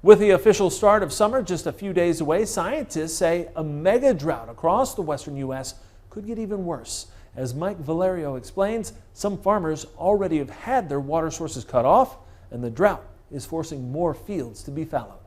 With the official start of summer just a few days away, scientists say a mega drought across the western U.S. could get even worse. As Mike Valerio explains, some farmers already have had their water sources cut off, and the drought is forcing more fields to be fallowed.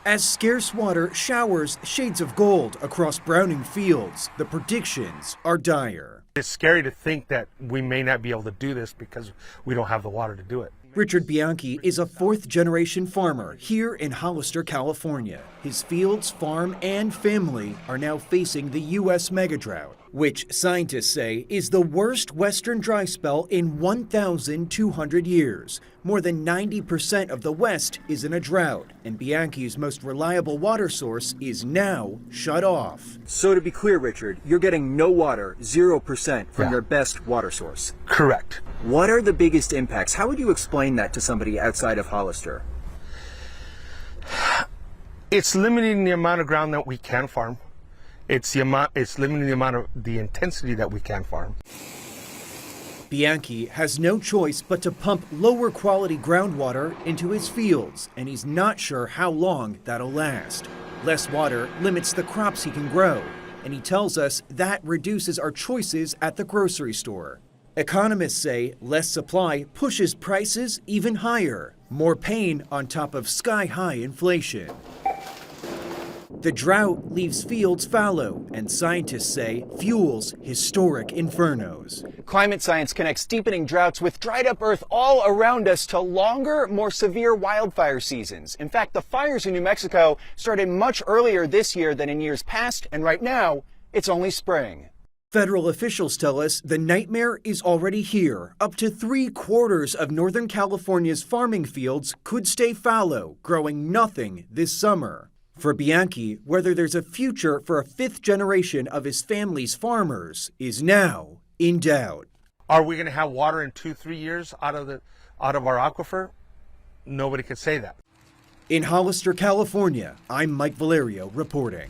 As scarce water showers shades of gold across browning fields, the predictions are dire. It's scary to think that we may not be able to do this because we don't have the water to do it. Richard Bianchi is a fourth-generation farmer here in Hollister, California. His fields, farm, and family are now facing the U.S. megadrought, which scientists say is the worst western dry spell in 1,200 years. More than 90% of the West is in a drought, and Bianchi's most reliable water source is now shut off. So to be clear, Richard, you're getting no water, 0% from your best water source. Correct. What are the biggest impacts? How would you explain that to somebody outside of Hollister? It's limiting the amount of ground that we can farm. It's limiting the amount of the intensity that we can farm. Bianchi has no choice but to pump lower quality groundwater into his fields, and he's not sure how long that'll last. Less water limits the crops he can grow, and he tells us that reduces our choices at the grocery store. Economists say less supply pushes prices even higher, more pain on top of sky-high inflation. The drought leaves fields fallow, and scientists say fuels historic infernos. Climate science connects deepening droughts with dried up earth all around us to longer, more severe wildfire seasons. In fact, the fires in New Mexico started much earlier this year than in years past, and right now, it's only spring. Federal officials tell us the nightmare is already here. Up to 3/4 of Northern California's farming fields could stay fallow, growing nothing this summer. For Bianchi, whether there's a future for a fifth generation of his family's farmers is now in doubt. Are we going to have water in 2-3 years out of our aquifer? Nobody could say that. In Hollister, California, I'm Mike Valerio reporting.